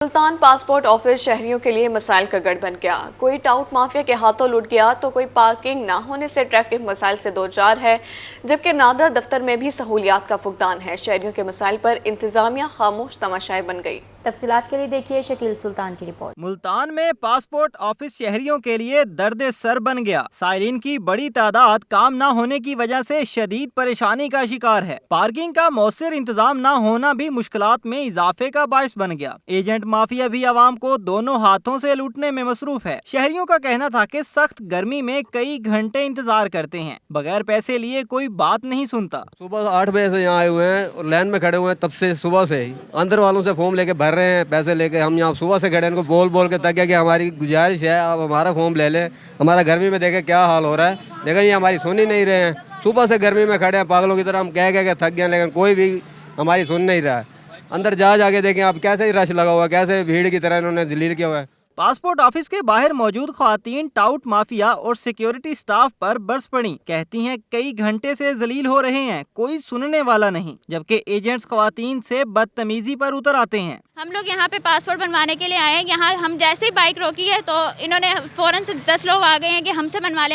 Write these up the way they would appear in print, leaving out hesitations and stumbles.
سلطان passport office شہریوں کے لیے مسائل کا گڑھ بن گیا۔ کوئی ٹاؤٹ مافیا کے ہاتھوں لٹ گیا تو کوئی پارکنگ نہ ہونے سے ٹریفک مسائل سے دوچار ہے، جبکہ نادرا دفتر میں بھی سہولیات کا فقدان ہے۔ شہریوں کے مسائل پر انتظامیہ خاموش تماشائی بن گئی۔ تفصیلات کے لیے دیکھیے شکیل سلطان کی رپورٹ۔ ملتان میں پاسپورٹ آفس شہریوں کے لیے درد سر بن گیا۔ سائلین کی بڑی تعداد کام نہ ہونے کی وجہ سے شدید پریشانی کا شکار ہے۔ پارکنگ کا مؤثر انتظام نہ ہونا بھی مشکلات میں اضافے کا باعث بن گیا۔ ایجنٹ مافیا بھی عوام کو دونوں ہاتھوں سے لوٹنے میں مصروف ہے۔ شہریوں کا کہنا تھا کہ سخت گرمی میں کئی گھنٹے انتظار کرتے ہیں، بغیر پیسے لیے کوئی بات نہیں سنتا۔ صبح 8 بجے سے یہاں آئے ہوئے ہیں اور لائن میں کھڑے ہوئے ہیں، تب سے صبح سے ہی اندر والوں سے فارم لے کے بھر رہے ہیں، پیسے لے کے۔ ہم یہاں صبح سے کھڑے ہیں، ان کو بول کے تک گیا کہ ہماری گزارش ہے آپ ہمارا فارم لے لیں، ہمارا گرمی میں دیکھیں کیا حال ہو رہا ہے، لیکن یہ ہماری سن ہی نہیں رہے ہیں۔ صبح سے گرمی میں کھڑے ہیں پاگلوں کی طرح، ہم کہہ کے تھک گئے، لیکن کوئی بھی ہماری سن نہیں رہا ہے۔ اندر جا کے دیکھیں آپ کیسے ہی رش لگا ہوا ہے، کیسے بھیڑ کی طرح انہوں نے ذلیل کیا ہوا ہے۔ پاسپورٹ آفس کے باہر موجود خواتین ٹاؤٹ مافیا اور سیکیورٹی سٹاف پر برس پڑیں، کہتی ہیں کئی گھنٹے سے ذلیل ہو رہے ہیں، کوئی سننے والا نہیں، جبکہ ایجنٹس خواتین سے بدتمیزی پر اتر آتے ہیں۔ ہم لوگ یہاں پہ پاسپورٹ بنوانے کے لیے آئے ہیں، یہاں ہم جیسے ہی بائک روکی ہے تو انہوں نے فوراً سے 10 لوگ آ گئے ہیں کہ ہم سے بنوا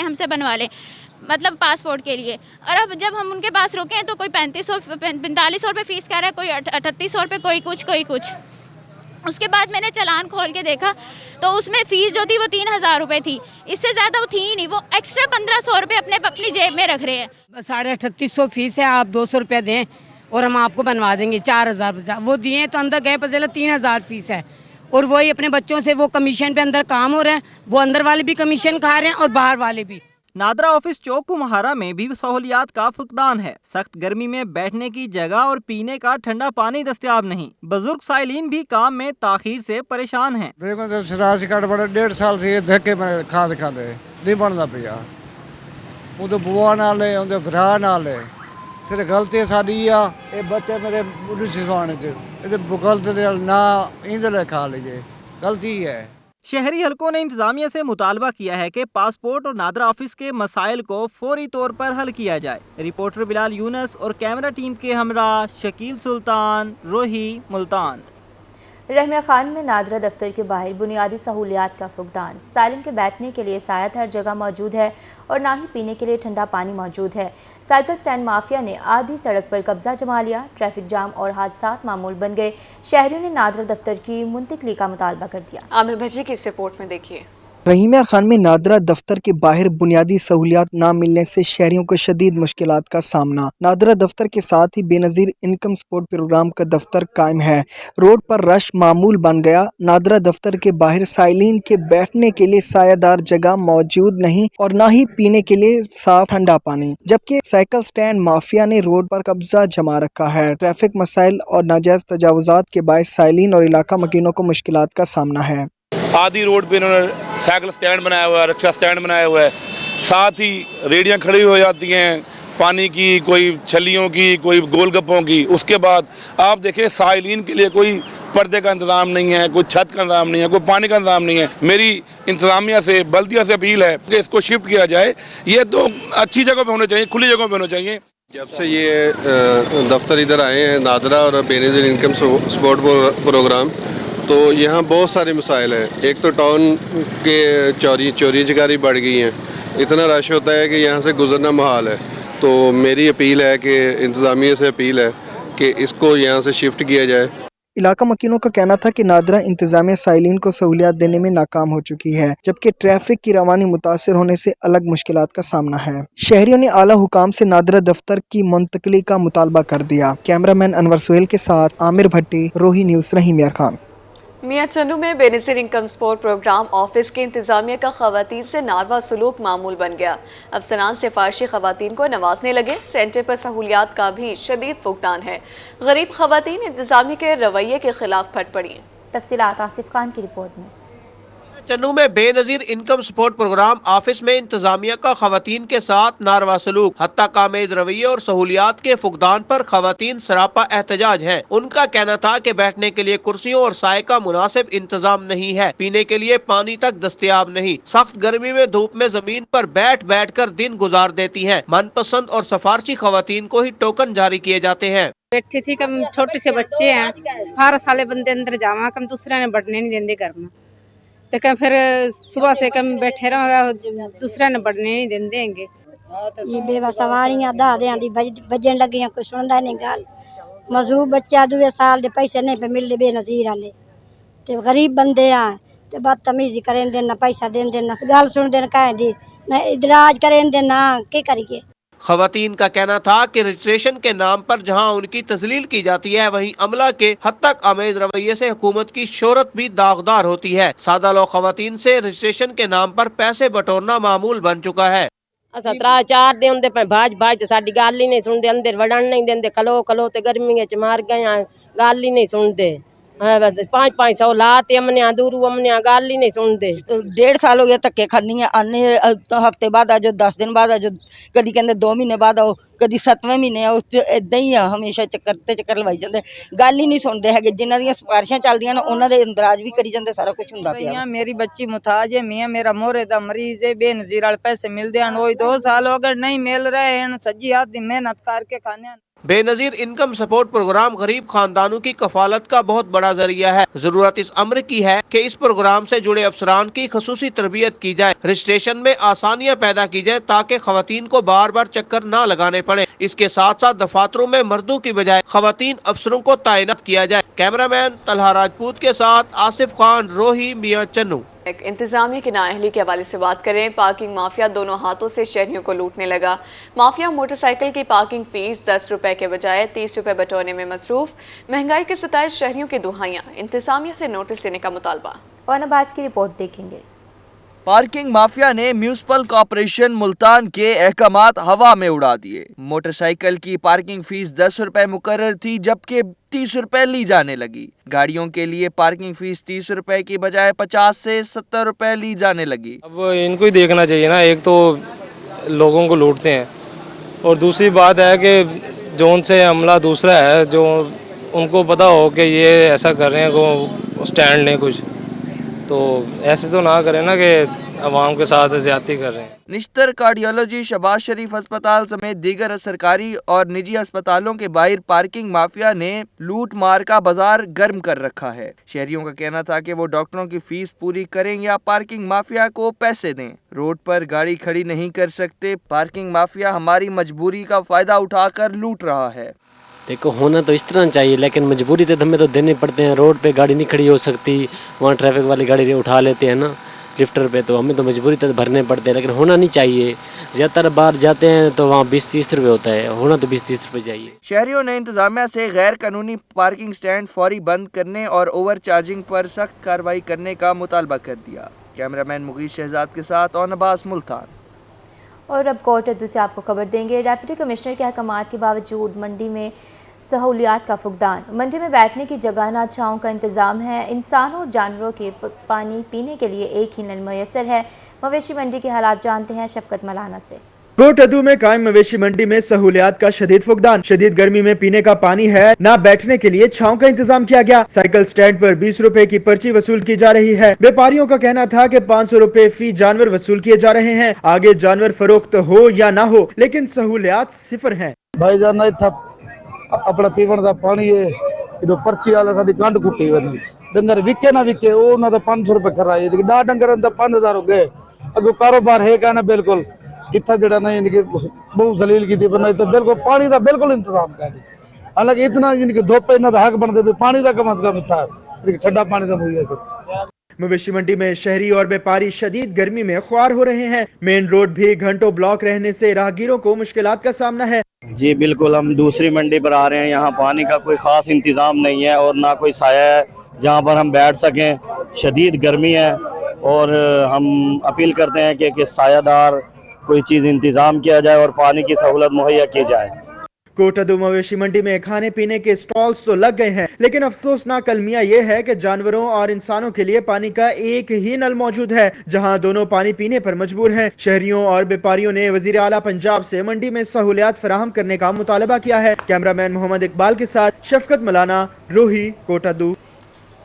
لیں مطلب پاسپورٹ کے لیے۔ اور اب جب ہم ان کے پاس رکے ہیں تو کوئی 4500 روپے فیس کہہ رہا ہے، کوئی 3800 روپے، کوئی کچھ۔ اس کے بعد میں نے چالان کھول کے دیکھا تو اس میں فیس جو تھی وہ 3000 روپے تھی، اس سے زیادہ وہ تھی ہی نہیں، وہ ایکسٹرا 1500 روپے اپنی جیب میں رکھ رہے ہیں۔ 3850 فیس ہے، آپ 200 روپے دیں اور ہم آپ کو بنوا دیں گے 4000۔ وہ دیے تو اندر گئے پتہ چلا 3000 فیس ہے، اور وہی اپنے بچوں سے وہ کمیشن پہ اندر کام ہو رہا ہے، وہ اندر والے بھی کمیشن کھا رہے ہیں اور باہر والے بھی۔ نادرا آفس چوک مہارا میں بھی سہولیات کا فقدان ہے۔ سخت گرمی میں بیٹھنے کی جگہ اور پینے کا ٹھنڈا پانی دستیاب نہیں۔ بزرگ سائلین بھی کام میں تاخیر سے پریشان ہیں۔ 1.5 سال سے دھکے میں کھاندے نہیں بنتا پیا، وہ تو بوا نال ہے، ان برا نال ہے، صرف غلطی ساری آ یہ بچے میرے چھوانے غلط نہ ایندھر کھا لیجیے، غلطی ہے۔ شہری حلقوں نے انتظامیہ سے مطالبہ کیا ہے کہ پاسپورٹ اور نادرا آفس کے مسائل کو فوری طور پر حل کیا جائے۔ رپورٹر بلال یونس اور کیمرہ ٹیم کے ہمراہ شکیل سلطان، روہی، ملتان۔ رحمہ خان میں نادرا دفتر کے باہر بنیادی سہولیات کا فقدان۔ سائلین کے بیٹھنے کے لیے سایہ ہر جگہ موجود ہے اور نہ ہی پینے کے لیے ٹھنڈا پانی موجود ہے۔ سائیکل سٹینڈ مافیا نے آدھی سڑک پر قبضہ جما لیا، ٹریفک جام اور حادثات معمول بن گئے۔ شہریوں نے نادرا دفتر کی منتقلی کا مطالبہ کر دیا۔ عامر بھجی کی اس رپورٹ میں دیکھیے۔ رحیمہ خان میں نادرا دفتر کے باہر بنیادی سہولیات نہ ملنے سے شہریوں کو شدید مشکلات کا سامنا۔ نادرا دفتر کے ساتھ ہی بے نظیر انکم سپورٹ پروگرام کا دفتر قائم ہے۔ روڈ پر رش معمول بن گیا۔ نادرا دفتر کے باہر سائلین کے بیٹھنے کے لیے سایہ دار جگہ موجود نہیں اور نہ ہی پینے کے لیے صاف ٹھنڈا پانی، جبکہ سائیکل سٹینڈ مافیا نے روڈ پر قبضہ جما رکھا ہے۔ ٹریفک مسائل اور ناجائز تجاوزات کے باعث سائلین اور علاقہ مکینوں کو مشکلات کا سامنا ہے۔ آدھی روڈ پہ انہوں نے سائیکل سٹینڈ بنایا ہوا ہے، رکشا سٹینڈ بنایا ہوا ہے، ساتھ ہی ریڑیاں کھڑی ہو جاتی ہیں پانی کی، کوئی چھلیوں کی، کوئی گول گپوں کی۔ اس کے بعد آپ دیکھیں سائلین کے لیے کوئی پردے کا انتظام نہیں ہے، کوئی چھت کا انتظام نہیں ہے، کوئی پانی کا انتظام نہیں ہے۔ میری انتظامیہ سے، بلدیہ سے اپیل ہے کہ اس کو شفٹ کیا جائے۔ یہ تو اچھی جگہ پہ ہونے چاہیے، کھلی جگہوں پہ ہونے چاہیے۔ جب سے یہ دفتر ادھر آئے ہیں نادرا اور بے نظیر انکم سپورٹ پروگرام، تو یہاں بہت سارے مسائل ہیں۔ ایک تو ٹاؤن کے چوری چکاری بڑھ گئی ہیں، اتنا رش ہوتا ہے کہ یہاں سے گزرنا محال ہے۔ تو میری اپیل ہے کہ انتظامیہ سے اپیل ہے کہ اس کو یہاں سے شفٹ کیا جائے۔ علاقہ مکینوں کا کہنا تھا کہ نادرا انتظامیہ سائلین کو سہولیات دینے میں ناکام ہو چکی ہے، جبکہ ٹریفک کی روانی متاثر ہونے سے الگ مشکلات کا سامنا ہے۔ شہریوں نے اعلیٰ حکام سے نادرا دفتر کی منتقلی کا مطالبہ کر دیا۔ کیمرہ مین انور سہیل کے ساتھ عامر بھٹی، روہی نیوز، رحیمہ خان۔ میاں چنو میں بے نظیر انکم سپورٹ پروگرام آفس کے انتظامیہ کا خواتین سے ناروا سلوک معمول بن گیا۔ افسران سفارشی خواتین کو نوازنے لگے۔ سینٹر پر سہولیات کا بھی شدید فقدان ہے۔ غریب خواتین انتظامیہ کے رویے کے خلاف پھٹ پڑی ہیں۔ تفصیلات آصف خان کی رپورٹ میں۔ चन्नू में Benazir income support program office में इंतजामिया का खवातीन के साथ नारवा सलूक, हत्ता कामेज रवैये और सहूलियात के फुकदान पर खवातीन सरापा एहतजाज हैं। उनका कहना था कि बैठने के लिए कुर्सियों और साए का मुनासिब इंतजाम नहीं है, पीने के लिए पानी तक दस्तयाब नहीं। सख्त गर्मी में धूप में जमीन पर बैठ बैठ कर दिन गुजार देती हैं। मनपसंद और सिफारशी खवातीन को ही टोकन जारी किए जाते हैं। बैठी थी, कम छोटे से बच्चे हैं, सिफारश वाले बंदे अंदर जावा, कम दूसरे ने बढ़ने नहीं देंगे घर में, तो कम फिर सुबह से कम बैठे रहो, दूसरे ने बढ़ने नहीं देंगे। ये बेवा सवारियां दादियां दी बजन लगियां, कोई सुनदा नहीं गल। मजदूर बच्चा 2 साल दे पैसे नहीं पे मिलदे बेनजीर वाले, ते गरीब बंदे आ ते बदतमीजी करें दे, ना पैसा दें दे, ना गल सुन दे, कह दी ना इदराज करें दे, ना की करिए। खवातीन का कहना था कि रजिस्ट्रेशन के नाम पर जहां उनकी तजलील की जाती है, वहीं अमला के हद तक आमेज रवैये से हुकूमत की शोहरत भी दागदार होती है। सादा लोग खवातीन से रजिस्ट्रेशन के नाम पर पैसे बटोरना मामूल बन चुका है। 4 दिन होंदे पे भाज ते साडी गल ही नहीं सुनते, अंदर वड़न नहीं देंदे, खलो खलो ते गर्मियां च मार गए, गल ही नहीं सुनते। 500 लाते अमनिया दूरू अमनिया, गल ही नहीं सुनते। 1.5 साल हो गया धक्के खानी है, आने हफ्ते बाद आ जाओ, 10 दिन बाद आ जाओ, कदी कहते 2 महीने बाद आओ, कदी 7वें महीने आओ, इदा ही आ, हमेशा चक्कर लवाई जाते, गल ही नहीं सुनते है। जिन्हों दी सिफारिशां चलदियां ने उन्होंने इंदराज भी करी जाते, सारा कुछ हुंदा पिया। मेरी बच्ची मुताज है, मियां मेरा मोहरे दा मरीज है, बेनजीर वाले पैसे मिलते हैं, वो 2 साल हो गए नहीं मिल रहे हैं, सजी हाथ दी मेहनत करके खाने। बेनजीर इनकम सपोर्ट प्रोग्राम गरीब खानदानों की कफालत का बहुत बड़ा जरिया है। जरूरत इस अम्र की है कि इस प्रोग्राम से जुड़े अफसरान की खसूसी तरबियत की जाए, रजिस्ट्रेशन में आसानियां पैदा की जाए, ताकि खवातीन को बार बार चक्कर न लगाने पड़े। इसके साथ साथ दफातरों में मर्दों की बजाय खवातीन अफसरों को तैनात किया जाए। कैमरामैन तलहा राजपूत के साथ आसिफ खान, रोही, मियां, चन्नू। इंतजामिया की नाअहली के हवाले से बात करें। पार्किंग माफिया दोनों हाथों से शहरियों को लूटने लगा। माफिया मोटरसाइकिल की पार्किंग फीस 10 रुपए के बजाय 30 रुपए बटोरने में मसरूफ। महंगाई के सताए शहरियों की दुहाइयां, इंतजामिया से नोटिस देने का मुतालबा। और नबाज की रिपोर्ट देखेंगे। पार्किंग माफिया ने म्यूनिसिपल कॉर्पोरेशन मुल्तान के अहकामात हवा में उड़ा दिए। मोटरसाइकिल की पार्किंग फीस 10 रुपए मुकर्रर थी, जबकि 30 रुपए ली जाने लगी। गाड़ियों के लिए पार्किंग फीस 30 रुपए की बजाय 50 से 70 रुपए ली जाने लगी। अब इनको ही देखना चाहिए ना, एक तो लोगों को लूटते हैं और दूसरी बात है कि जो उनसे हमला दूसरा है, जो उनको पता हो कि ये ऐसा कर रहे हैं, को स्टैंड लें कुछ, तो ऐसे तो ना करें ना कि अवाम के साथ ज्यादती कर रहे हैं। निश्तर कार्डियोलॉजी, शहबाज शरीफ अस्पताल समेत दीगर सरकारी और निजी अस्पतालों के बाहर पार्किंग माफिया ने लूट मार का बाजार गर्म कर रखा है। शहरियों का कहना था कि वो डॉक्टरों की फीस पूरी करें या पार्किंग माफिया को पैसे दें। रोड पर गाड़ी खड़ी नहीं कर सकते, पार्किंग माफिया हमारी मजबूरी का फायदा उठाकर लूट रहा है। देखो, होना तो इस तरह चाहिए, लेकिन मजबूरी तो हमें तो देने पड़ते हैं। रोड पे गाड़ी नहीं खड़ी हो सकती, वहाँ ट्रैफिक वाली गाड़ी उठा लेते हैं ना लिफ्टर पे, तो हमें तो मजबूरी तो भरने पड़ते हैं, लेकिन होना नहीं चाहिए। ज़्यादातर बार जाते हैं तो वहाँ 20-30 रुपये होता है, होना तो 20-30 रुपये चाहिए। शहरियों ने इंतजामिया से गैर कानूनी पार्किंग स्टैंड फौरी बंद करने और ओवर चार्जिंग पर सख्त कार्रवाई करने का मुतालबा कर दिया। कैमरामैन मुगीज शहजाद के साथ और नबास मुल्तान। और अब कोर्ट से आपको खबर देंगे। डिप्टी कमिश्नर के अहकामात के बावजूद मंडी में सहूलियात का फुकदान। मंडी में बैठने की जगह ना छाँव का इंतज़ाम है। इंसानों और जानवरों के पानी पीने के लिए एक ही नल मैसर है। मवेशी मंडी के हालात जानते हैं शफकत मलाना से। कोटअदू में कायम मवेशी मंडी में सहूलियात का शदीद फुकदान। शदीद गर्मी में पीने का पानी है, ना बैठने के लिए छांव का इंतजाम किया गया। साइकिल स्टैंड पर 20 रुपए की पर्ची वसूल की जा रही है। व्यापारियों का कहना था कि 500 रुपए फी जानवर वसूल किए जा रहे हैं। आगे जानवर फरोख्त हो या ना हो, लेकिन सहूलियात सिफर है। भाई जान अपना पीवन का पानी है, जो पर्ची वाला साडी कंड कुटी वनी डंगर विके ना विके, वो ना तो 500 रुपए कराए, लेकिन डा डंगर 5000 हो गए। अगो कारोबार है कहना बिल्कुल इतना जड़ा नहीं, इनके बहुत जलील की थी बनाई, तो बिल्कुल पानी का बिल्कुल इंतजाम कर। हालांकि इतना इनके धोप इन्ना दा हक बनते पानी का कम से कम इतना ठंडा पानी का मुहैया सब। मवेशी मंडी में शहरी और व्यापारी शदीद गर्मी में ख्वार हो रहे हैं। मेन रोड भी घंटों ब्लॉक रहने से राहगीरों को मुश्किलात का सामना है। जी बिल्कुल, हम दूसरी मंडी पर आ रहे हैं। यहाँ पानी का कोई खास इंतजाम नहीं है और ना कोई साया है जहाँ पर हम बैठ सकें। शदीद गर्मी है और हम अपील करते हैं कि सायादार कोई चीज़ इंतजाम किया जाए और पानी की सहूलत मुहैया की जाए। कोटादू मवेशी मंडी में खाने पीने के स्टॉल्स तो लग गए हैं, लेकिन अफसोसनाक अलमिया ये है कि जानवरों और इंसानों के लिए पानी का एक ही नल मौजूद है, जहां दोनों पानी पीने पर मजबूर हैं। शहरियों और व्यापारियों ने वजीर आला पंजाब से मंडी में सहूलियात फराहम करने का मुतालबा किया है। कैमरामैन मोहम्मद इकबाल के साथ शफकत मलाना, रोही, कोटादू।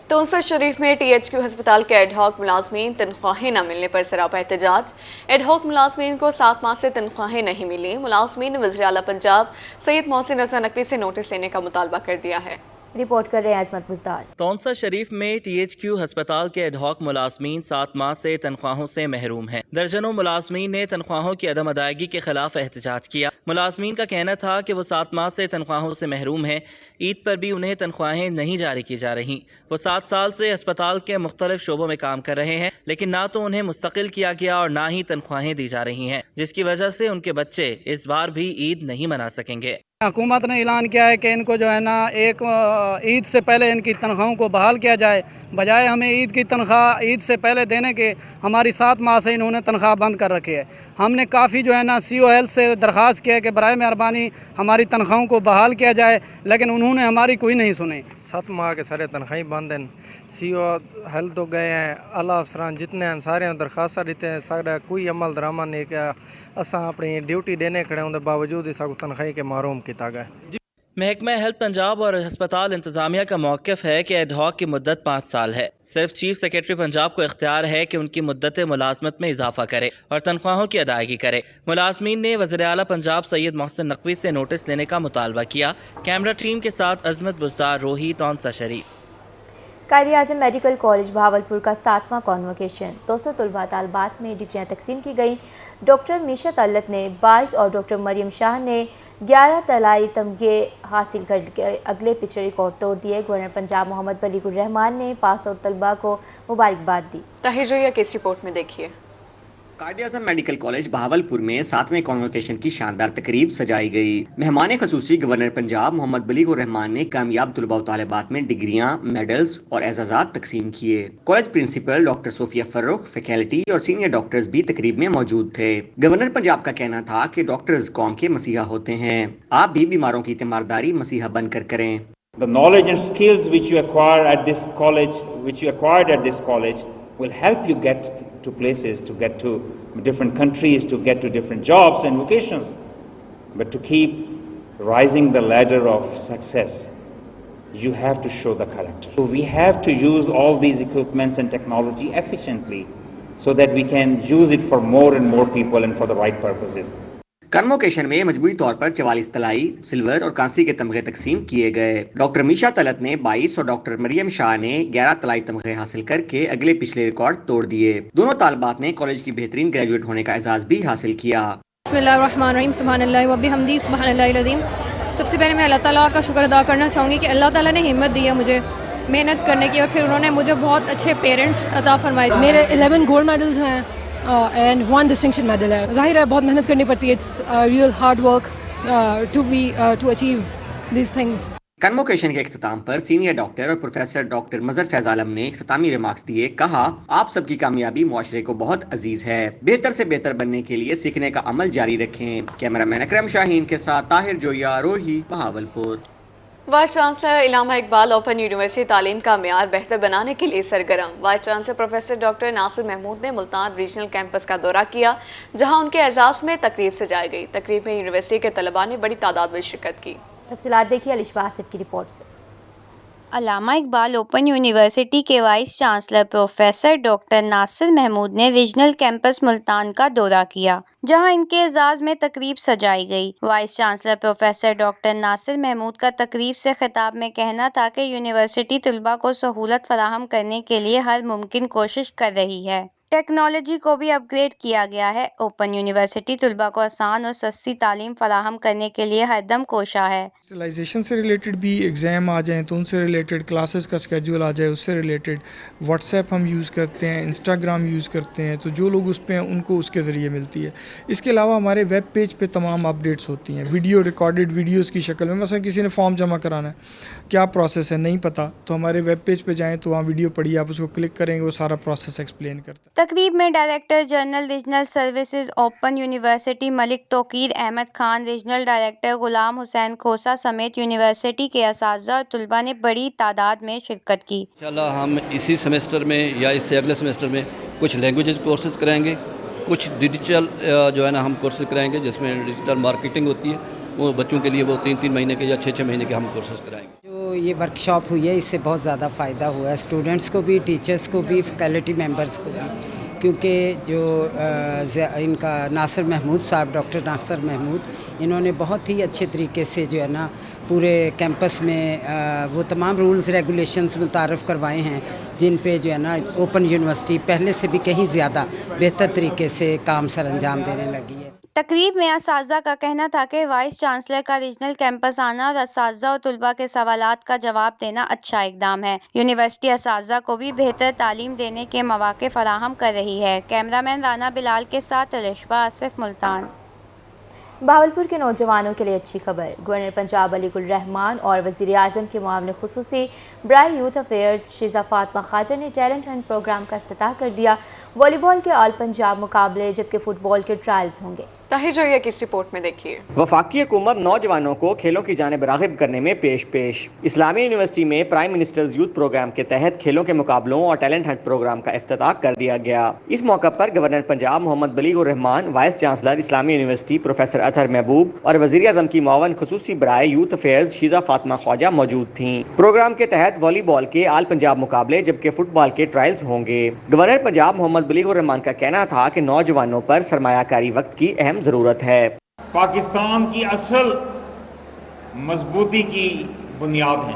तोंसा शरीफ में THQ हस्पताल के एडहॉक मुलाजमीन तनख्वाहें न मिलने पर सरापा एहतजाज। एडहॉक मुलाजमीन को 7 माह से तनख्वाहें नहीं मिली। मुलाजमीन ने वज़ीर आला पंजाब सैयद मोहसिन रज़ा नकवी से नोटिस लेने का मुतालबा कर दिया है। रिपोर्ट कर रहे हैं अजमत बुज़दार। तोंसा शरीफ में THQ हस्पताल के एडहॉक मुलाजमीन 7 माह से तनख्वाहों से महरूम हैं। दर्जनों मुलाजमीन ने तनख्वाहों की अदम अदायगी के खिलाफ एहतजाज किया। मुलाजमीन का कहना था कि वो 7 माह से तनख्वाहों से महरूम हैं। ईद पर भी उन्हें तनख्वाहें नहीं जारी की जा रही। वो 7 साल से अस्पताल के मुख्तलिफ शोबों में काम कर रहे हैं, लेकिन ना तो उन्हें मुस्तकिल किया गया और ना ही तनख्वाहें दी जा रही हैं, जिसकी वजह से उनके बच्चे इस बार भी ईद नहीं मना सकेंगे। हुकूमत ने ऐलान किया है कि इनको जो है ना एक ईद से पहले इनकी तनख्वाहों को बहाल किया जाए, बजाय हमें ईद की तनख्वाह ईद से पहले देने के हमारी 7 माह से इन्होंने तनख्वाह बंद कर रखी है। हमने काफ़ी जो है ना COL से दरख्वास्त किया है कि बराए मेहरबानी हमारी तनख्वाहों को बहाल किया जाए, लेकिन उन्होंने हमारी कोई नहीं सुनी। 7 माह के सारे तनख्वाही बंद हैं। COL तो गए हैं, अल्लाह अफसरान जितने हैं सारे दरखास्त देते हैं, सारा कोई अमल दरामद नहीं किया। असां अपनी ड्यूटी देने खड़े होने बावजूद ही सब तनख्वाही के महरूम किया गया। महकमा हेल्थ पंजाब और अस्पताल इंतजामिया का मौक़िफ़ है कि एडहॉक की मुद्दत 5 साल है। सिर्फ चीफ सेक्रेटरी पंजाब को इख्तियार है कि उनकी मुद्दत मुलाजमत में इजाफा करे और तनख्वाहों की अदायगी करे। मुलाजमीन ने वज़ीर आला पंजाब सैयद मोहसिन नकवी से नोटिस लेने का मुतालबा किया। कैमरा टीम के साथ अजमत बुज़दार, रोही, तौंसा शरीफ। कायद-ए-आज़म मेडिकल कॉलेज बहावलपुर का 7वां कॉन्वोकेशन 200 तलबा तालबात में डिग्रियाँ तकसीम की गई। डॉक्टर मीशा तल्लत ने 22 और डॉक्टर मरियम शाह ने 11 तलाई तमगे हासिल कर अगले पिछड़े रिकॉर्ड तोड़ दिए। गवर्नर पंजाब मोहम्मद बलीगुर रहमान ने पास और तलबा को मुबारकबाद दी। ताहिर की इस रिपोर्ट में देखिए। कायद-ए-आज़म मेडिकल कॉलेज बहावलपुर में 7वें कॉन्वोकेशन की शानदार तकरीब सजाई गई। मेहमान खसूसी गवर्नर पंजाब मोहम्मद बलीगुर रहमान ने कामयाब तलबा व तालिबात में डिग्रियां, मेडल्स और एजाज़ात तकसीम किए। College principal doctor Sophia Farrukh, faculty और सीनियर डॉक्टर्स भी तकरीब में मौजूद थे। गवर्नर पंजाब का कहना था कि डॉक्टर्स कौम के मसीहा होते हैं, आप भी बीमारों की तीमारदारी मसीहा बनकर करें। The knowledge and skills which you acquire at this college, which you acquired at this college, will help you get to places, to get to different countries, to get to different jobs and vocations. But to keep rising the ladder of success, you have to show the character. So we have to use all these equipments and technology efficiently so that we can use it for more and more people and for the right purposes. Convocation में मजबूरी तौर पर 44 तलाई, silver और कांसी के तमगे तकसीम किए गए। Doctor Misha Talat ने 22 और डॉक्टर मरियम शाह ने 11 तलाई तमगे हासिल करके अगले पिछले रिकॉर्ड तोड़ दिए। दोनों तालिबात ने कॉलेज की बेहतरीन ग्रेजुएट होने का एजाज भी हासिल किया। बिस्मिल्लाहिर्रहमानिर्रहीम, सुभानअल्लाह व बिहम्दिही, सुभानअल्लाहिल अज़ीम। सबसे पहले मैं अल्लाह ताला का शुक्र अदा करना चाहूँगी कि अल्लाह ताला ने हिम्मत दी है मुझे मेहनत करने की, और फिर उन्होंने मुझे बहुत अच्छे पेरेंट्स अता फरमाए। मेरे 11 गोल्ड मेडल्स हैं एंड 1 डिस्टिंक्शन मेडल है। ज़ाहिर है बहुत मेहनत करनी पड़ती है, it's real hard work to achieve these things. Convocation के इख्तिताम पर सीनियर डॉक्टर और प्रोफेसर डॉक्टर मजहर फैज आलम ने इख्तितामी रिमार्क्स दिए। कहा, आप सबकी कामयाबी मुआशरे को बहुत अजीज है, बेहतर से बेहतर बनने के लिए सीखने का अमल जारी रखें। कैमरामैन अकरम शाहीन के साथ Tahir Joya, Rohi, Bahawalpur. Vice chancellor Allama Iqbal open university तालीम का मेयार बेहतर बनाने के लिए सरगर्म। Vice chancellor professor doctor Nasir Mahmood ने मुल्तान रीजनल कैंपस का दौरा किया, जहां उनके एजाज़ में तकरीब सजाई गई। तकरीब में यूनिवर्सिटी के तलबा ने बड़ी तादाद में शिरकत की। तफसीलात देखिए अलिशा आसिफ की रिपोर्ट से। अल्लामा इकबाल ओपन यूनिवर्सिटी के vice chancellor professor doctor Nasir Mahmood ने रीजनल कैंपस मुल्तान का दौरा किया, जहां इनके एजाज़ में तकरीब सजाई गई। Vice chancellor professor doctor Nasir Mahmood का तकरीब से खिताब में कहना था कि यूनिवर्सिटी तलबा को सहूलत फराहम करने के लिए हर मुमकिन कोशिश कर रही है। टेक्नोलॉजी को भी अपग्रेड किया गया है। ओपन यूनिवर्सिटी तलबा को आसान और सस्ती तालीम फराहम करने के लिए हरदम कोशा है। डिजिटलाइजेशन से रिलेटेड भी एग्ज़ाम आ जाएँ तो उनसे रिलेटेड क्लासेस का स्केड्यूल आ जाए, उससे रिलेटेड व्हाट्सएप हम यूज़ करते हैं, इंस्टाग्राम यूज़ करते हैं, तो जो लोग उस पर हैं उनको उसके ज़रिए मिलती है। इसके अलावा हमारे वेब पेज पे तमाम अपडेट्स होती हैं, वीडियो रिकॉर्डेड वीडियोज़ की शक्ल में। मसलन किसी ने फॉर्म जमा कराना है, क्या प्रोसेस है नहीं पता, तो हमारे वेब पेज पे जाएँ तो वहाँ वीडियो पड़ी, आप उसको क्लिक करेंगे, वो सारा प्रोसेस एक्सप्लेन करता है। तकरीब में director general regional services open university Malik Tauqeer Ahmed Khan, regional director Ghulam Hussain Khosa समेत यूनिवर्सिटी के असातिज़ा और तलबा ने बड़ी तादाद में शिरकत की। इंशाल्लाह हम इसी सेमेस्टर में या इससे अगले सेमेस्टर में कुछ लैंग्वेजेस कोर्सेज कराएंगे, कुछ डिजिटल जो है ना हम कोर्सेज कराएंगे, जिसमें डिजिटल मार्केटिंग होती है, वो बच्चों के लिए वो 3-3 महीने के या 6-6 महीने के हम कोर्सेज कराएंगे। जो ये वर्कशॉप हुई है इससे बहुत ज़्यादा फ़ायदा हुआ है स्टूडेंट्स को भी, टीचर्स को भी, फैकल्टी मेंबर्स को भी, क्योंकि जो इनका नासिर महमूद साहब, डॉक्टर नासिर महमूद, इन्होंने बहुत ही अच्छे तरीके से जो है ना पूरे कैंपस में वो तमाम रूल्स रेगुलेशंस मुतारफ़ करवाए हैं, जिन पे जो है ना ओपन यूनिवर्सिटी पहले से भी कहीं ज़्यादा बेहतर तरीके से काम सर अंजाम देने लगी है। तकरीब में असातिज़ा का कहना था कि वाइस चांसलर का रीजनल कैंपस आना और असातिज़ा और तलबा के सवालात का जवाब देना अच्छा इकदाम है। यूनिवर्सिटी असातिज़ा को भी बेहतर तालीम देने के मौक़े फराहम कर रही है। कैमरामैन राना बिलाल के साथ अलिशबा आसिफ, मुल्तान। बहावलपुर के नौजवानों के लिए अच्छी खबर। गवर्नर पंजाब अलीकुल रहमान और वज़ीर आज़म के मुआविन खुसूसी बराए यूथ अफेयर्स शीज़ा फातिमा ख्वाजा ने टैलेंट हंट प्रोग्राम का इफ्तिताह कर दिया। वॉलीबॉल के ऑल पंजाब मुकाबले जबकि फुटबॉल के ट्रायल्स होंगे। ताहिर जोया की इस रिपोर्ट में देखिए। वफाकी हुकूमत नौजवानों को खेलों की जानिब राग़िब करने में पेश। इस्लामी यूनिवर्सिटी में प्राइम मिनिस्टर्स यूथ प्रोग्राम के तहत खेलों के मुकाबलों और टैलेंट हंट प्रोग्राम का इफ्तिताह कर दिया गया। इस मौका पर governor Punjab Mohammad Baligh ur Rehman, vice chancellor इस्लामी यूनिवर्सिटी प्रोफेसर अतहर महबूब और वज़ीर आज़म की मुआविन खुसूसी बराए यूथ अफेयर्स शीज़ा फातिमा ख्वाजा मौजूद थीं। प्रोग्राम के तहत वॉलीबॉल के ऑल पंजाब मुकाबले जबकि फुटबॉल के ट्रायल्स होंगे। गवर्नर पंजाब मोहम्मद बलीगुर रहमान का कहना था कि नौजवानों पर सरमायाकारी वक्त की अहम ज़रूरत है। पाकिस्तान की असल मजबूती की बुनियाद है।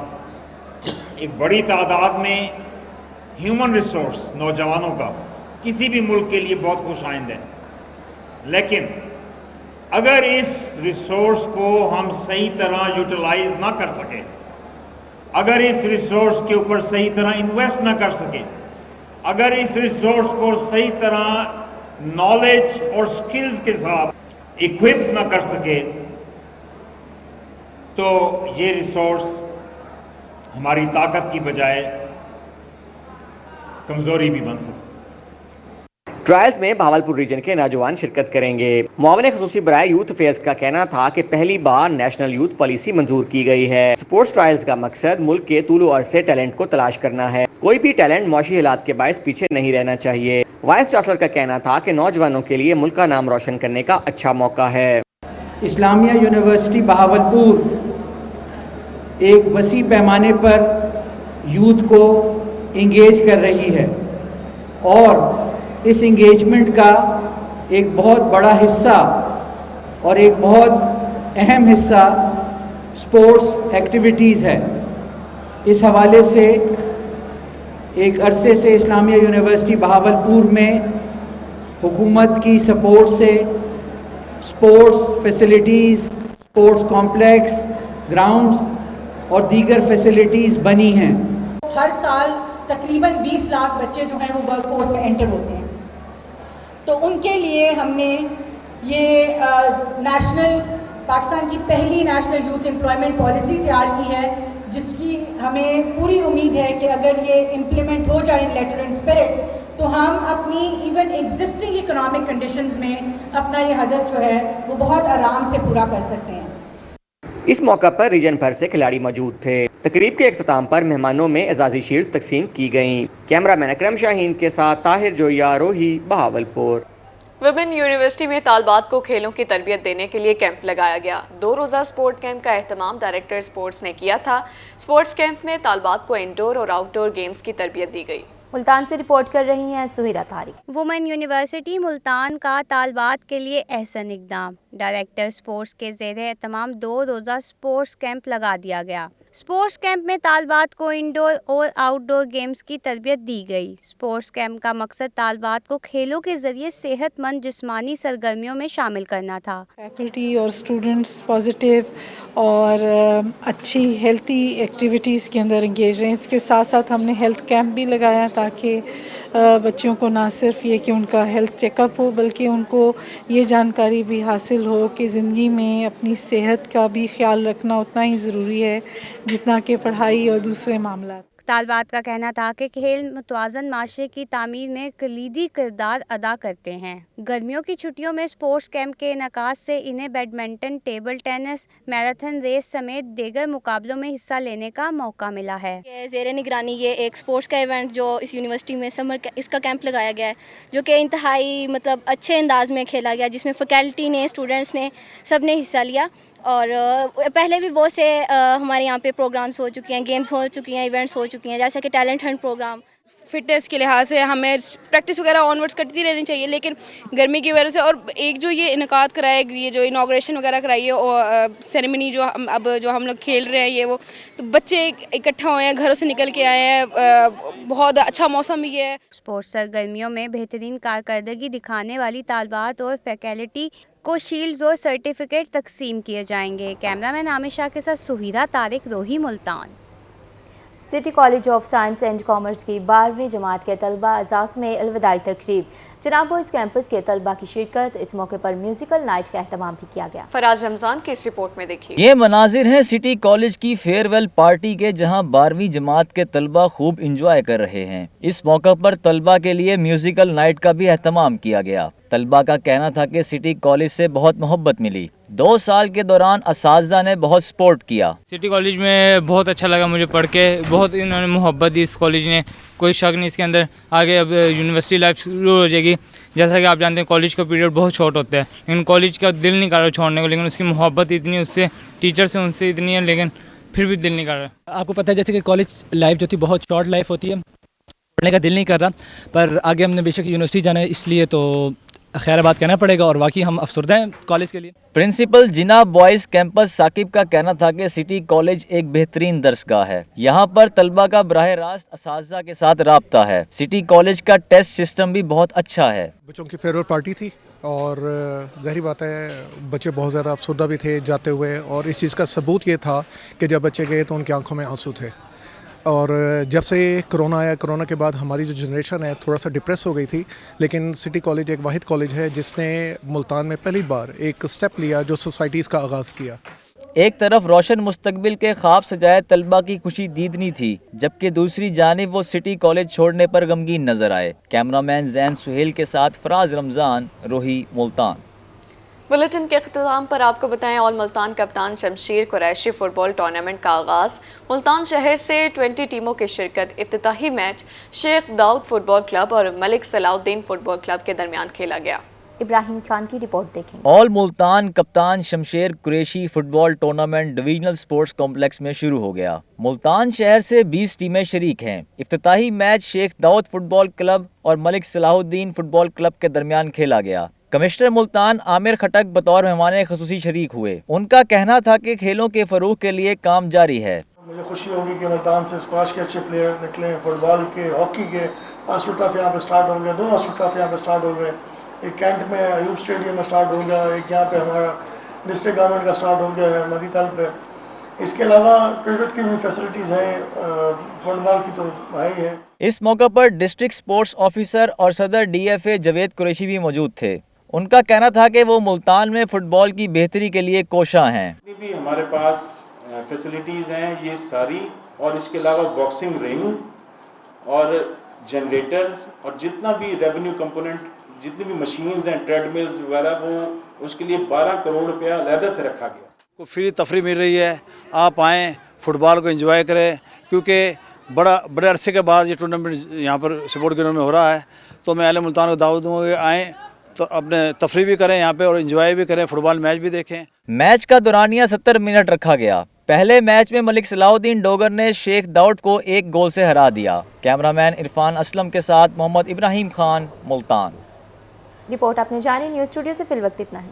एक बड़ी तादाद में ह्यूमन रिसोर्स नौजवानों का किसी भी मुल्क के लिए बहुत खुशाइंद है, लेकिन अगर इस रिसोर्स को हम सही तरह यूटिलाइज ना कर सके, अगर इस रिसोर्स के ऊपर सही तरह इन्वेस्ट ना कर सके, अगर इस रिसोर्स को सही तरह नॉलेज और स्किल्स के साथ इक्विप ना कर सके, तो ये रिसोर्स हमारी ताकत की बजाय कमजोरी भी बन सकती। ट्रायल्स में भावलपुर रीजन के नौजवान शिरकत करेंगे। मुआविन खुसूसी बराए यूथ अफेयर्स का कहना था कि पहली बार नेशनल यूथ पॉलिसी मंजूर की गई है। स्पोर्ट्स ट्रायल्स का मकसद मुल्क के तूलो अरसे टैलेंट को तलाश करना है। कोई भी टैलेंट मौशी हालात के बायस पीछे नहीं रहना चाहिए। वाइस चांसलर का कहना था कि नौजवानों के लिए मुल्क का नाम रोशन करने का अच्छा मौका है। इस्लामिया यूनिवर्सिटी बहावलपुर एक वसी पैमाने पर यूथ को इंगेज कर रही है और इस इंगेजमेंट का एक बहुत बड़ा हिस्सा और एक बहुत अहम हिस्सा स्पोर्ट्स एक्टिविटीज़ है। इस हवाले से एक अरसे से इस्लामिया यूनिवर्सिटी बहावलपुर में हुकूमत की सपोर्ट से sports facilities, sports complex, grounds और दीगर फैसिलिटीज़ बनी हैं। हर साल तकरीबन 20 लाख बच्चे जो हैं वो वर्क फोर्स में एंटर होते हैं, तो उनके लिए हमने ये नेशनल पाकिस्तान की पहली नेशनल यूथ एम्प्लॉयमेंट पॉलिसी तैयार की है, जिसकी हमें पूरी उम्मीद है कि अगर ये इम्प्लीमेंट हो जाए इन लेटर एंड स्पिरिट, तो हम अपनी इवन एग्जिस्टिंग इकोनॉमिक कंडीशंस में अपना ये हदफ जो है वो बहुत आराम से पूरा कर सकते हैं। इस मौका पर रीजन भर से खिलाड़ी मौजूद थे। तकरीब के इख्तिताम पर मेहमानों में एजाजी शील्ड तकसीम की गयी। कैमरामैन अकरम शाहीन के साथ ताहिर जोया, रोही, बहावलपुर। विमेन यूनिवर्सिटी में तालबात को खेलों की तरबियत देने के लिए कैंप लगाया गया। 2 रोज़ा स्पोर्ट कैंप का एहतमाम डायरेक्टर स्पोर्ट्स ने किया था। स्पोर्ट्स कैंप में तालबात को इंडोर और आउटडोर गेम्स की तरबियत दी गई। मुल्तान से रिपोर्ट कर रही हैं सुहिरा तारिक। वुमेन यूनिवर्सिटी मुल्तान का तालबात के लिए एहसन इकदाम। डायरेक्टर स्पोर्ट्स के ज़ेरे एहतमाम 2 रोज़ा स्पोर्ट्स कैंप लगा दिया गया। स्पोर्ट्स कैंप में तालबात को इंडोर और आउटडोर गेम्स की तरबियत दी गई। स्पोर्ट्स कैंप का मकसद तालबात को खेलों के ज़रिए सेहतमंद जिस्मानी सरगर्मियों में शामिल करना था। फैकल्टी और स्टूडेंट्स पॉजिटिव और अच्छी हेल्थी एक्टिविटीज़ के अंदर इंगेज रहें। इसके साथ साथ हमने हेल्थ कैंप भी लगाया ताकि बच्चों को ना सिर्फ ये कि उनका हेल्थ चेकअप हो, बल्कि उनको ये जानकारी भी हासिल हो कि ज़िंदगी में अपनी सेहत का भी ख्याल रखना उतना ही ज़रूरी है जितना कि पढ़ाई और दूसरे मामला। طالبات کا کہنا تھا کہ کھیل متوازن معاشرے کی تعمیر میں کلیدی کردار ادا کرتے ہیں۔ گرمیوں کی چھٹیوں میں اسپورٹس کیمپ کے انعقاد سے انہیں badminton, table tennis, marathon race سمیت دیگر مقابلوں میں حصہ لینے کا موقع ملا ہے۔ زیر نگرانی یہ ایک اسپورٹس کا ایونٹ جو اس یونیورسٹی میں اس کا کیمپ لگایا گیا ہے، جو کہ انتہائی اچھے انداز میں کھیلا گیا، جس میں فیکلٹی نے، اسٹوڈنٹس نے، سب نے حصہ لیا۔ اور پہلے بھی بہت سے ہمارے یہاں پہ پروگرامس ہو چکے ہیں، گیمز ہو چکی ہیں، ایونٹس ہو چکی ہیں، جیسا کہ ٹیلنٹ ہنٹ پروگرام۔ فٹنس کے لحاظ سے ہمیں پریکٹس وغیرہ آن ورڈس کرتی رہنی چاہیے، لیکن گرمی کی وجہ سے اور ایک جو یہ انعقاد کرایا ہے، یہ جو انوگریشن وغیرہ کرائی ہے اور سیریمنی جو ہم لوگ کھیل رہے ہیں، یہ وہ تو بچے اکٹھا ہوئے ہیں، گھروں سے نکل کے آئے ہیں، بہت اچھا موسم بھی ہے۔ اسپورٹس سرگرمیوں میں بہترین کارکردگی دکھانے والی طالبات اور فیکلٹی کو شیلڈز اور سرٹیفکیٹ تقسیم کیے جائیں گے۔ کیمرہ مین عامر شاہ کے ساتھ سہیرہ Tariq, Rohi, Multan. City college of science and commerce کی 12ویں جماعت کے طلبہ اعزاز میں الوداعی تقریب۔ چناب بوائز کیمپس کے طلبہ کی شرکت، اس موقع پر میوزیکل نائٹ کا اہتمام بھی کیا گیا۔ فراز رمضان کی اس رپورٹ میں دیکھیے۔ یہ مناظر ہیں سٹی کالج کی فیئر ویل پارٹی کے، جہاں 12ویں جماعت کے طلبہ خوب انجوائے کر رہے ہیں۔ اس موقع پر طلبہ کے لیے میوزیکل نائٹ کا بھی اہتمام کیا گیا۔ طلبہ کا کہنا تھا کہ سٹی کالج سے بہت محبت ملی۔ 2 سال کے دوران اساتذہ نے بہت سپورٹ کیا۔ سٹی کالج میں بہت اچھا لگا مجھے پڑھ کے، بہت انہوں نے محبت دی اس کالج نے، کوئی شک نہیں اس کے اندر۔ آگے اب یونیورسٹی لائف شروع ہو جائے گی، جیسا کہ آپ جانتے ہیں کالج کا پیریڈ بہت شارٹ ہوتا ہے، لیکن کالج کا دل نہیں کر رہا چھوڑنے کو، لیکن اس کی محبت اتنی اس سے، ٹیچر سے ان سے اتنی ہے، لیکن پھر بھی دل نہیں کر رہا۔ آپ کو پتہ ہے جیسے کہ کالج لائف جو تھی بہت شارٹ لائف ہوتی ہے، پڑھنے کا دل نہیں کر رہا، پر آگے ہم نے بے شک یونیورسٹی جانا ہے، اس لیے تو خیر بات کہنا پڑے گا، اور واقعی ہم افسردہ ہیں کالج کے لیے۔ پرنسپل جناب بوائز کیمپس ثاقب کا کہنا تھا کہ سٹی کالج ایک بہترین درسگاہ ہے، یہاں پر طلبہ کا براہ راست اساتذہ کے ساتھ رابطہ ہے۔ سٹی کالج کا ٹیسٹ سسٹم بھی بہت اچھا ہے۔ بچوں کی فیئر ویل پارٹی تھی، اور ظاہری بات ہے بچے بہت زیادہ افسردہ بھی تھے جاتے ہوئے، اور اس چیز کا ثبوت یہ تھا کہ جب بچے گئے تو ان کی آنکھوں میں آنسو تھے۔ اور جب سے کرونا آیا، کرونا کے بعد ہماری جو جنریشن ہے تھوڑا سا ڈپریس ہو گئی تھی، لیکن سٹی کالج ایک واحد کالج ہے جس نے ملتان میں پہلی بار ایک سٹیپ لیا جو سوسائٹیز کا آغاز کیا۔ ایک طرف روشن مستقبل کے خواب سجائے طلبہ کی خوشی دیدنی تھی، جبکہ دوسری جانب وہ سٹی کالج چھوڑنے پر غمگین نظر آئے۔ کیمرہ مین زین سہیل کے ساتھ فراز رمضان، روہی، ملتان۔ بلیٹن کے اختتام پر آپ کو بتائیں، آل ملتان کپتان شمشیر قریشی فٹ بال ٹورنامنٹ کا آغاز۔ ملتان شہر سے 20 ٹیموں کی شرکت۔ افتتاحی میچ شیخ داؤد فٹ بال کلب اور ملک صلاح الدین فٹ بال کلب کے درمیان کھیلا گیا۔ ابراہیم خان کی رپورٹ دیکھیں۔ آل ملتان کپتان شمشیر قریشی فٹ بال ٹورنامنٹ ڈویژنل سپورٹس کمپلیکس میں شروع ہو گیا۔ ملتان شہر سے 20 ٹیمیں شریک ہیں۔ افتتاحی میچ شیخ داؤد فٹ بال کلب اور ملک صلاح الدین فٹ بال کلب کے درمیان کھیلا گیا۔ کمشنر ملتان عامر کھٹک بطور مہمان خصوصی شریک ہوئے۔ ان کا کہنا تھا کہ کھیلوں کے فروغ کے لیے کام جاری ہے۔ مجھے خوشی ہوگی کہ ملتان سے اسکواش کے اچھے پلیئر نکلے ہیں، فٹ بال کے، ہاکی کے۔ آسٹرو ٹرف یہاں پہ سٹارٹ ہو گیا، 2 آسٹرو ٹرف یہاں پہ سٹارٹ ہو گئے، ایک کینٹ میں ایوب اسٹیڈیم میں سٹارٹ ہو گیا، ایک یہاں پہ ہمارا ڈسٹرکٹ گورنمنٹ کا سٹارٹ ہو گیا ہے مدی تل پہ۔ اس کے علاوہ کرکٹ کی بھی فیسلٹیز ہیں، فٹ بال کی تو ہے ہی ہے۔ اس موقع پر ڈسٹرکٹ سپورٹس آفیسر اور صدر D F A Javed Qureshi بھی موجود تھے۔ ان کا کہنا تھا کہ وہ ملتان میں فٹ بال کی بہتری کے لیے کوشاں ہیں۔ جتنی بھی ہمارے پاس فیسلٹیز ہیں یہ ساری، اور اس کے علاوہ باکسنگ رنگ اور جنریٹرز اور جتنا بھی ریونیو کمپوننٹ، جتنی بھی مشینز ہیں، ٹریڈ ملز وغیرہ، وہ اس کے لیے 12 کروڑ روپیہ علیحدہ سے رکھا گیا۔ کو فری تفریح مل رہی ہے، آپ آئیں فٹ بال کو انجوائے کریں، کیونکہ بڑے عرصے کے بعد یہ ٹورنامنٹ یہاں پر سپورٹ گراؤنڈ میں ہو رہا ہے، تو میں اہل ملتان کو دعوت دوں گا کہ آئیں تو اپنے تفریح بھی کریں یہاں پہ اور انجوائے بھی کریں، فٹ بال میچ بھی دیکھیں۔ میچ کا دورانیہ 70 منٹ رکھا گیا۔ پہلے میچ میں ملک صلاح الدین ڈوگر نے شیخ داؤد کو 1 گول سے ہرا دیا۔ کیمرہ مین عرفان اسلم کے ساتھ محمد ابراہیم خان، ملتان۔ رپورٹ آپ نے جانی، نیوز اسٹوڈیو سے فی الوقت اتنا ہے۔